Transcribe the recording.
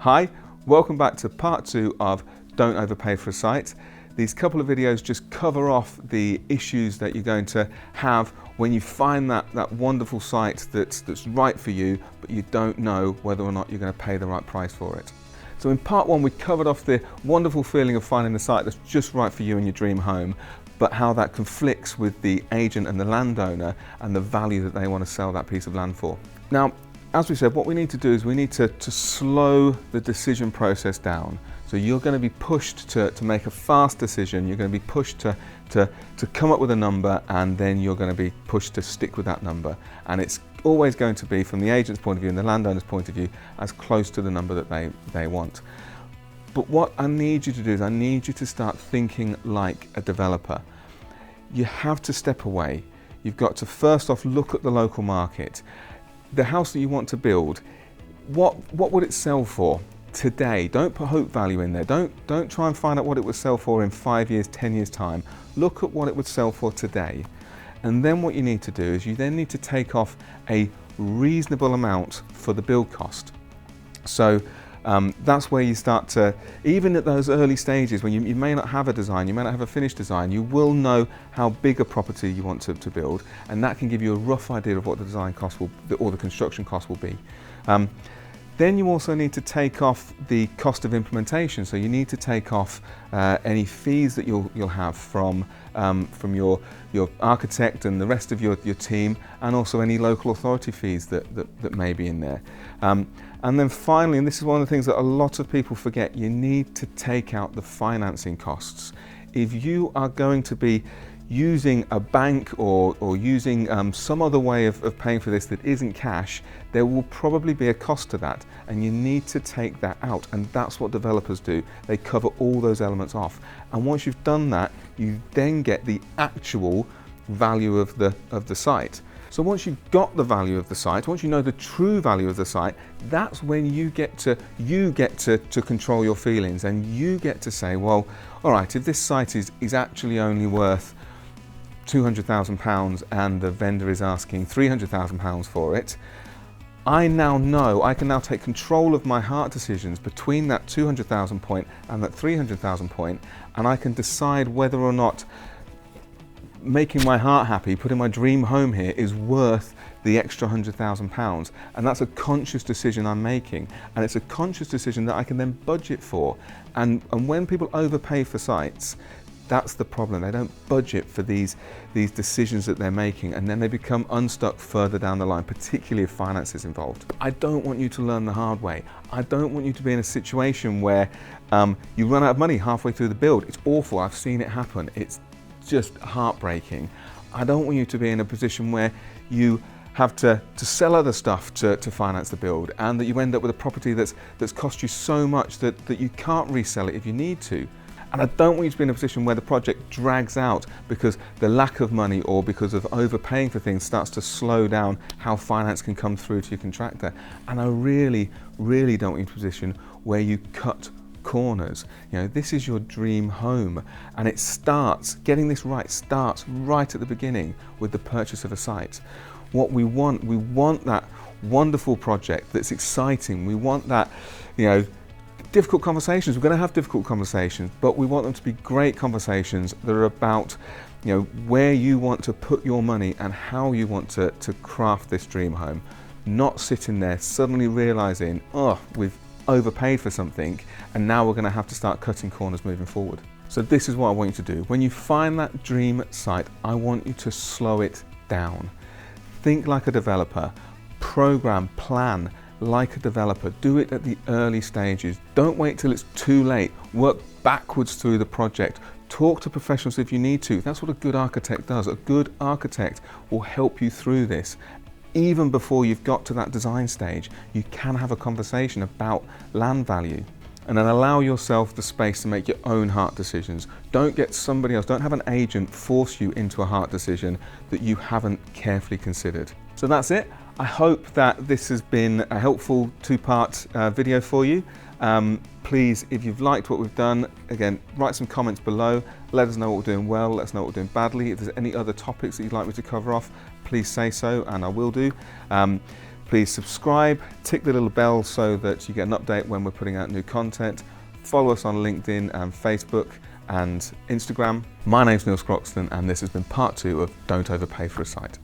Hi, welcome back to part 2 of Don't Overpay for a Site. These couple of videos just cover off the issues that you're going to have when you find that wonderful site that's right for you, but you don't know whether or not you're going to pay the right price for it. So in part 1, we covered off the wonderful feeling of finding the site that's just right for you and your dream home, but how that conflicts with the agent and the landowner and the value that they want to sell that piece of land for. Now, as we said, what we need to do is we need to slow the decision process down. So you're going to be pushed to make a fast decision. You're going to be pushed to come up with a number, and then you're going to be pushed to stick with that number. And it's always going to be, from the agent's point of view and the landowner's point of view, as close to the number that they want. But what I need you to do is I need you to start thinking like a developer. You have to step away. You've got to first off look at the local market. The house that you want to build, what would it sell for today? Don't put hope value in there. Don't try and find out what it would sell for in 5 years, 10 years time. Look at what it would sell for today. And then what you need to do is you then need to take off a reasonable amount for the build cost. So that's where you start to, even at those early stages when you may not have a design, you may not have a finished design, you will know how big a property you want to build, and that can give you a rough idea of what the design cost will, or the construction cost will be. Then you also need to take off the cost of implementation. So you need to take off any fees that you'll have from your architect and the rest of your team, and also any local authority fees that may be in there. And then finally, and this is one of the things that a lot of people forget, you need to take out the financing costs. If you are going to be using a bank or using some other way of paying for this that isn't cash, there will probably be a cost to that, and you need to take that out. And that's what developers do. They cover all those elements off. And once you've done that, you then get the actual value of the site. So once you've got the value of the site, once you know the true value of the site, that's when you get to control your feelings, and you get to say, well, all right, if this site is actually only worth £200,000 and the vendor is asking £300,000 for it, I now know I can now take control of my heart decisions between that 200,000 point and that 300,000 point, and I can decide whether or not making my heart happy, putting my dream home here, is worth the extra £100,000. And that's a conscious decision I'm making, and it's a conscious decision that I can then budget for. And when people overpay for sites, that's the problem. They don't budget for these decisions that they're making, and then they become unstuck further down the line, particularly if finance is involved. I don't want you to learn the hard way. I don't want you to be in a situation where you run out of money halfway through the build. It's awful. I've seen it happen. It's just heartbreaking. I don't want you to be in a position where you have to sell other stuff to finance the build, and that you end up with a property that's cost you so much that you can't resell it if you need to. And I don't want you to be in a position where the project drags out because the lack of money or because of overpaying for things starts to slow down how finance can come through to your contractor. And I really, really don't want you to be in a position where you cut corners. You know, this is your dream home, and it starts, getting this right starts right at the beginning with the purchase of a site. What we want that wonderful project that's exciting. We want that, difficult conversations. We're going to have difficult conversations, but we want them to be great conversations that are about, where you want to put your money and how you want to craft this dream home. Not sitting there suddenly realizing, oh, we've overpaid for something, and now we're going to have to start cutting corners moving forward. So this is what I want you to do. When you find that dream site, I want you to slow it down. Think like a developer. Program, plan like a developer. Do it at the early stages. Don't wait till it's too late. Work backwards through the project. Talk to professionals if you need to. That's what a good architect does. A good architect will help you through this. Even before you've got to that design stage, you can have a conversation about land value, and then allow yourself the space to make your own heart decisions. Don't get somebody else, don't have an agent force you into a heart decision that you haven't carefully considered. So that's it. I hope that this has been a helpful two-part video for you. Please, if you've liked what we've done, again, write some comments below. Let us know what we're doing well, let us know what we're doing badly. If there's any other topics that you'd like me to cover off, please say so, and I will do. Please subscribe, tick the little bell so that you get an update when we're putting out new content. Follow us on LinkedIn and Facebook and Instagram. My name's Neil Scroxton, and this has been part 2 of Don't Overpay for a Site.